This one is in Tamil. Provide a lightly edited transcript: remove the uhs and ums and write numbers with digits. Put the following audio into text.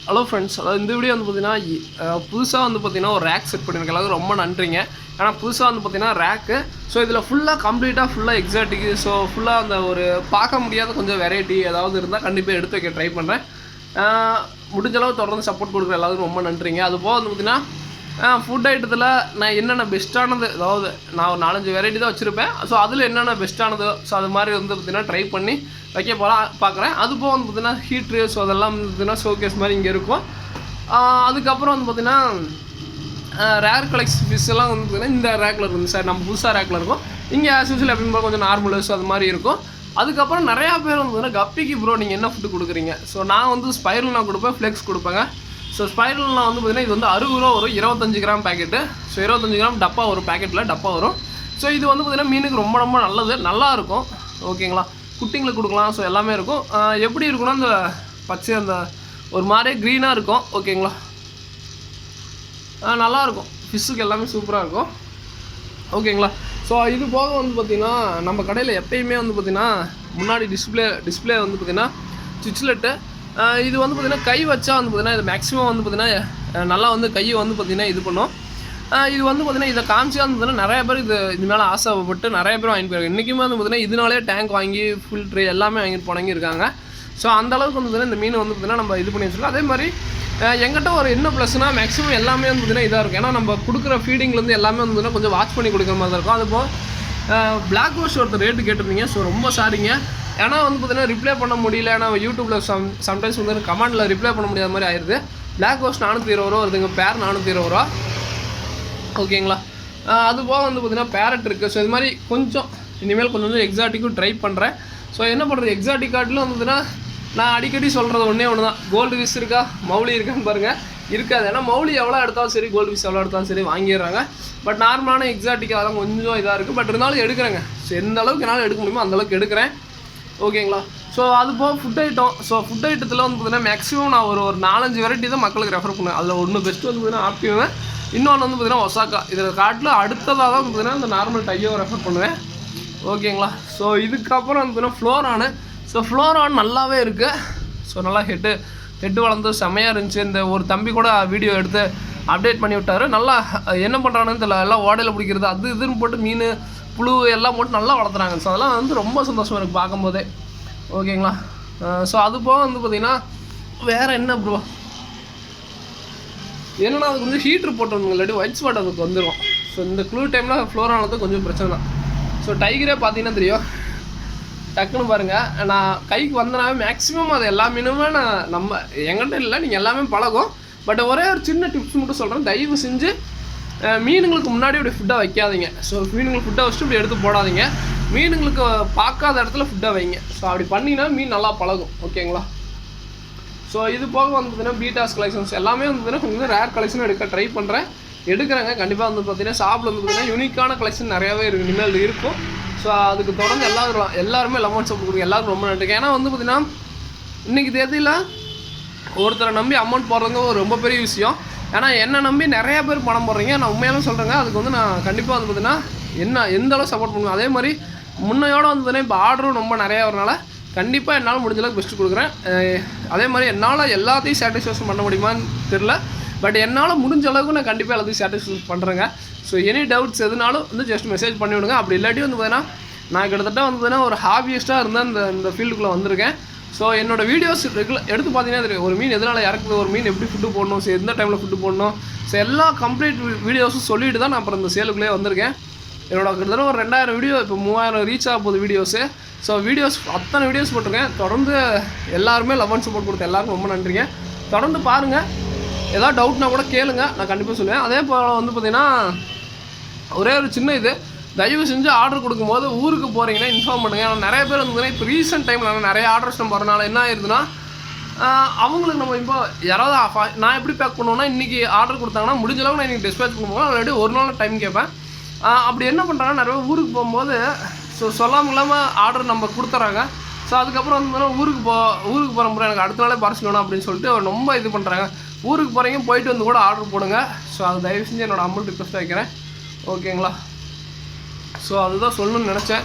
ஹலோ ஃப்ரெண்ட்ஸ், அதாவது இந்த வீடியோ வந்து பார்த்தீங்கன்னா புதுசாக வந்து பார்த்தீங்கன்னா ஒரு ரேக் செட் பண்ணியிருக்கேன். எல்லாரும் ரொம்ப நன்றிங்க. ஏன்னா புதுசாக வந்து பார்த்தீங்கன்னா ரேக்கு. ஸோ இதில் ஃபுல்லாக எக்ஸாட்டிக்கு. ஸோ ஃபுல்லாக அந்த ஒரு பார்க்க முடியாத கொஞ்சம் வெரைட்டி ஏதாவது இருந்தால் கண்டிப்பாக எடுத்து வைக்க ட்ரை பண்ணுறேன். முடிஞ்சளவு தொடர்ந்து சப்போர்ட் கொடுக்குற எல்லாருக்கும் ரொம்ப நன்றிங்க. அது போக வந்து பார்த்தீங்கன்னா ஃபுட் ஐட்டத்தில் நான் என்னென்ன பெஸ்ட்டானது, அதாவது நான் ஒரு 4-5 வெரைட்டி தான் வச்சுருப்பேன். ஸோ அதில் என்னென்ன பெஸ்ட்டானது, ஸோ அது மாதிரி வந்து பார்த்திங்கன்னா ட்ரை பண்ணி வைக்க பார்க்குறேன். அது போக வந்து பார்த்திங்கன்னா ஹீட்ரு, ஸோ அதெல்லாம் வந்து பார்த்திங்கன்னா ஷோகேஸ் மாதிரி இங்கே இருக்கும். அதுக்கப்புறம் வந்து பார்த்திங்கன்னா ரேர் கலெக்ஷன் ஃபிஷ் எல்லாம் வந்து பார்த்திங்கன்னா இந்த ரேக்கில் இருக்கும் சார். நம்ம புதுசாக ரேக்கில் இருக்கும். இங்கே ஆஸ் யூஸ்வல் எப்படின்னு போல கொஞ்சம் நார்மலு, ஸோ அது மாதிரி இருக்கும். அதுக்கப்புறம் நிறையா பேர் வந்து பார்த்திங்கன்னா கப்பிக்கு ப்ரோ நீங்கள் என்ன ஃபுட்டு கொடுக்குறீங்க? ஸோ நான் வந்து ஸ்பைரல் நான் கொடுப்பேன், ஃப்ளெக்ஸ் கொடுப்பேங்க. ஸோ ஸ்பைரல்னால் வந்து பார்த்திங்கன்னா இது வந்து 60 ரூபா வரும், 25 கிராம் பேக்கெட்டு. ஸோ 25 கிராம் டப்பா வரும், பேக்கெட்டில் டப்பா வரும். ஸோ இது வந்து பார்த்திங்கன்னா மீனுக்கு ரொம்ப ரொம்ப நல்லது, நல்லாயிருக்கும். ஓகேங்களா, குட்டிங்களுக்கு கொடுக்கலாம். ஸோ எல்லாமே இருக்கும். எப்படி இருக்குன்னா அந்த பச்சை அந்த ஒரு மாதிரியே க்ரீனாக இருக்கும். ஓகேங்களா, நல்லாயிருக்கும். ஃபிஷ்ஷுக்கு எல்லாமே சூப்பராக இருக்கும். ஓகேங்களா, ஸோ இது போக வந்து பார்த்திங்கன்னா நம்ம கடையில் எப்பயுமே வந்து பார்த்திங்கன்னா முன்னாடி டிஸ்பிளே வந்து பார்த்திங்கன்னா சுவிட்ச்லெட்டு. இது வந்து பார்த்திங்கன்னா கை வச்சா வந்து பார்த்திங்கன்னா இது மேக்ஸிமம் வந்து பார்த்திங்கன்னா நல்லா வந்து கையை வந்து பார்த்திங்கன்னா இது பண்ணும். இது வந்து பார்த்திங்கன்னா இதை காமிச்சா வந்து பார்த்திங்கன்னா நிறைய பேர் இது மேலே ஆசைப்பட்டு நிறைய பேர் வாங்கிட்டு போயிருக்காங்க. இன்றைக்குமே வந்து பார்த்திங்கன்னா இதனாலே டேங்க் வாங்கி ஃபில்ட்ரு எல்லாமே வாங்கிட்டு போனவங்க இருக்காங்க. ஸோ அந்தளவுக்கு வந்து பார்த்திங்கன்னா இந்த மீன் வந்து பார்த்திங்கன்னா நம்ம இது பண்ணி வச்சுருக்கோம். அதே மாதிரி எங்கிட்ட ஒரு என்ன ப்ளஸ்னால் மேக்ஸிமம் எல்லாமே வந்து பார்த்திங்கன்னா இதாக இருக்கும். ஏன்னா நம்ம கொடுக்குற ஃபீடிங்லேருந்து எல்லாமே வந்து பார்த்திங்கன்னா கொஞ்சம் வாட்ச் பண்ணி கொடுக்குற மாதிரி தான் இருக்கும். அதுபோல் பிளாக் கோஸ்ட் ஒருத்தர் ரேட்டு கேட்டிருந்தீங்க. ஸோ ரொம்ப சாரிங்க, ஏன்னா வந்து பார்த்திங்கன்னா ரிப்ளை பண்ண முடியல. ஏன்னா யூடியூப்பில் சம்டைம்ஸ் வந்து கமெண்டில் ரிப்ளை பண்ண முடியாத மாதிரி ஆயிடுது. பிளாக் கோஸ்ட் 420 ரூபா வருதுங்க, பேர் 420 ரூபா. ஓகேங்களா, அது போக வந்து பார்த்திங்கன்னா பேரட் இருக்குது. ஸோ இது மாதிரி கொஞ்சம் இனிமேல் கொஞ்சம் எக்ஸாட்டிக்கும் ட்ரை பண்ணுறேன். ஸோ என்ன பண்ணுறது, எக்ஸாட்டிக் காட்டிலும் வந்து பார்த்திங்கன்னா நான் அடிக்கடி சொல்கிறது ஒன்றே தான், கோல்டு ஃபிஷ் இருக்கா மௌலி இருக்கான்னு பாருங்கள், இருக்காது. ஏன்னா மௌலி எவ்வளோ எடுத்தாலும் சரி, கோல்டு ஃபிஷ் எவ்வளோ எடுத்தாலும் சரி வாங்கிடுறாங்க. பட் நார்மலான எக்ஸாட்டிக் அதெல்லாம் கொஞ்சம் இதாக இருக்குது. பட் இருந்தாலும் எடுக்கிறேங்க. ஸோ எந்த அளவுக்கு என்னால் எடுக்க முடியுமோ அந்தளவுக்கு எடுக்கிறேன். ஓகேங்களா, ஸோ அது போக ஃபுட் ஐட்டம். ஸோ ஃபுட் ஐட்டத்தில் வந்து பார்த்திங்கன்னா மேக்ஸிமம் நான் ஒரு 4-5 வெரைட்டி தான் மக்களுக்கு ரெஃபர் பண்ணுவேன். அதில் ஒன்று பெஸ்ட்டு வந்து பார்த்திங்கன்னா ஆப்டிவேன், இன்னொன்று வந்து பார்த்திங்கன்னா ஒசாக்கா. இதில் காட்டில் அடுத்ததாக தான் பார்த்திங்கன்னா இந்த நார்மல் டையோ ரெஃபர் பண்ணுவேன். ஓகேங்களா, ஸோ இதுக்கப்புறம் வந்து பார்த்திங்கன்னா ஃப்ளோரானு. ஸோ ஃப்ளோரான் நல்லாவே இருக்குது. ஸோ நல்லா ஹெட்டு வளர்ந்து செம்மையாக இருந்துச்சு. இந்த ஒரு தம்பி கூட வீடியோ எடுத்து அப்டேட் பண்ணி விட்டார். நல்லா என்ன பண்ணுறாங்கன்னு தெரியல, எல்லாம் ஓடையில் பிடிக்கிறது அது இதுன்னு போட்டு மீன் புழு எல்லாம் போட்டு நல்லா வளர்த்துறாங்க. ஸோ அதெல்லாம் வந்து ரொம்ப சந்தோஷமாக இருக்குது பார்க்கும்போதே. ஓகேங்களா, ஸோ அது போக வந்து பார்த்திங்கன்னா வேறு என்ன ப்ரோ என்னென்னா அதுக்கு வந்து ஹீட்ரு போட்டோம், இல்லாட்டி ஒயிட் ஸ்பாட் அதுக்கு வந்துடும். ஸோ இந்த குளிர் டைமில் ஃப்ளோரானது கொஞ்சம் பிரச்சனை தான். ஸோ டைகரே பார்த்தீங்கன்னா தெரியும், டக்குன்னு பாருங்கள். நான் கைக்கு வந்தனாவே மேக்ஸிமம் அது எல்லா மீனுமே நம்ம எங்கிட்ட இல்லை, நீங்கள் எல்லாமே பழகும். பட் ஒரே ஒரு சின்ன டிப்ஸ் மட்டும் சொல்கிறேன், தயவு செஞ்சு மீனுங்களுக்கு முன்னாடி இப்படி ஃபுட்டாக வைக்காதீங்க. ஸோ மீனுங்களுக்கு ஃபுட்டாக வச்சுட்டு இப்படி எடுத்து போடாதீங்க. மீனுங்களுக்கு பார்க்காத இடத்துல ஃபுட்டாக வைங்க. ஸோ அப்படி பண்ணிங்கன்னா மீன் நல்லா பழகும். ஓகேங்களா, ஸோ இது போக வந்து பார்த்திங்கன்னா பீட்டாஸ் கலெக்ஷன்ஸ் எல்லாமே வந்து பார்த்திங்கன்னா கொஞ்சம் ரேர் கலெக்ஷனும் எடுக்க ட்ரை பண்ணுறேன், எடுக்கிறேங்க. கண்டிப்பாக வந்து பார்த்திங்கன்னா ஷாப்பில் வந்து பார்த்திங்கன்னா யூனிக்கான கலெக்ஷன் நிறையாவே இனிமேல் இருக்கும். ஸோ அதுக்கு தொடர்ந்து எல்லாருமே லெமன் சப்போர்ட் கொடுங்க. எல்லாருக்கும் ரொம்ப நன்றி. ஏன்னா வந்து பார்த்திங்கன்னா இன்றைக்கி தேதியில் ஒருத்தரை நம்பி அமௌண்ட் போடுறதுங்க ஒரு ரொம்ப பெரிய விஷயம். ஏன்னா என்னை நம்பி நிறையா பேர் பணம் போடுறீங்க. நான் உண்மையாலும் சொல்கிறேங்க, அதுக்கு வந்து நான் கண்டிப்பாக வந்து பார்த்திங்கன்னா எந்த அளவு சப்போர்ட் பண்ணுவேன். அதே மாதிரி முன்னையோடு வந்து பார்த்திங்கன்னா இப்போ ஆர்டரும் ரொம்ப நிறையா வரனால கண்டிப்பாக என்னால் முடிஞ்ச அளவுக்கு பெஸ்ட்டு கொடுக்குறேன். அதே மாதிரி என்னால் எல்லாத்தையும் சாட்டிஸ்ஃபேக்ஷன் பண்ண முடியுமான்னு தெரில, பட் என்னால் முடிஞ்ச அளவுக்கு நான் கண்டிப்பாக எல்லாத்தையும் சாட்டிஸ்ஃபேக்ஷன் பண்ணுறேங்க. ஸோ எனி டவுட்ஸ் எதுனாலும் வந்து ஜஸ்ட் மெசேஜ் பண்ணி விடுங்க. அப்படி இல்லாட்டி வந்து பார்த்திங்கன்னா நான் கிட்டத்தட்ட வந்து பார்த்திங்கன்னா ஒரு ஹாபியஸ்ட்டாக இருந்தால் இந்த ஃபீல்டுக்குள்ளே வந்திருக்கேன். ஸோ என்னோடய வீடியோஸ் எடுத்து பார்த்தீங்கன்னா தெரியும், ஒரு மீன் எதனால் இறக்குது, ஒரு மீன் எப்படி ஃபுட்டு போடணும், ஸோ எந்த டைமில் ஃபுட்டு போடணும், ஸோ எல்லா கம்ப்ளீட் வீடியோஸும் சொல்லிட்டு தான் நான் அப்புறம் இந்த சேலுக்குள்ளே வந்திருக்கேன். என்னோட கிட்டத்தட்ட ஒரு 2000 வீடியோ, இப்போ 3000 ரீச் ஆக போகுது வீடியோஸு. ஸோ அத்தனை வீடியோஸ் போட்டிருக்கேன். தொடர்ந்து எல்லாருமே லெவன் சப்போர்ட் கொடுத்த எல்லாருக்கும் ரொம்ப நன்றிங்க. தொடர்ந்து பாருங்கள், ஏதாவது டவுட்னா கூட கேளுங்க, நான் கண்டிப்பாக சொல்லுவேன். அதே போல் வந்து பார்த்திங்கன்னா ஒரே ஒரு சின்ன இது, தயவு செஞ்சு ஆர்டர் கொடுக்கும்போது ஊருக்கு போகிறீங்கன்னா இன்ஃபார்ம் பண்ணுங்கள். ஏன்னா நிறைய பேர் வந்து இப்போ ரீசெண்ட் டைமில் நிறைய ஆர்டர்ஸ் நம்ம வரனால என்ன ஆயிடுதுன்னா அவங்களுக்கு நம்ம இப்போ யாராவது நான் எப்படி பேக் பண்ணுவோன்னா இன்றைக்கி ஆர்டர் கொடுத்தாங்கன்னா முடிஞ்ச அளவுக்கு நான் இன்றைக்கி டிஸ்பேச் பண்ணும்போது ஆல்ரெடி ஒரு நாள் டைம் கேட்பேன். அப்படி என்ன பண்ணுறாங்கன்னா நிறைய ஊருக்கு போகும்போது ஸோ சொல்லாமல் இல்லாமல் ஆர்டர் நம்ம கொடுத்துட்றாங்க. ஸோ அதுக்கப்புறம் வந்து ஊருக்கு போகிற முறை எனக்கு அடுத்த நாளே பார்சல் வேணும் அப்படின்னு சொல்லிட்டு ரொம்ப இது பண்ணுறாங்க. ஊருக்கு போகிறீங்க போயிட்டு வந்து கூட ஆர்டர் போடுங்க. ஸோ அது தயவு செஞ்சு என்னோடய அமௌண்ட் ரிக்வெஸ்ட் வைக்கிறேன். ஓகேங்களா, ஸோ அதுதான் சொல்லணும்னு நினச்சேன்.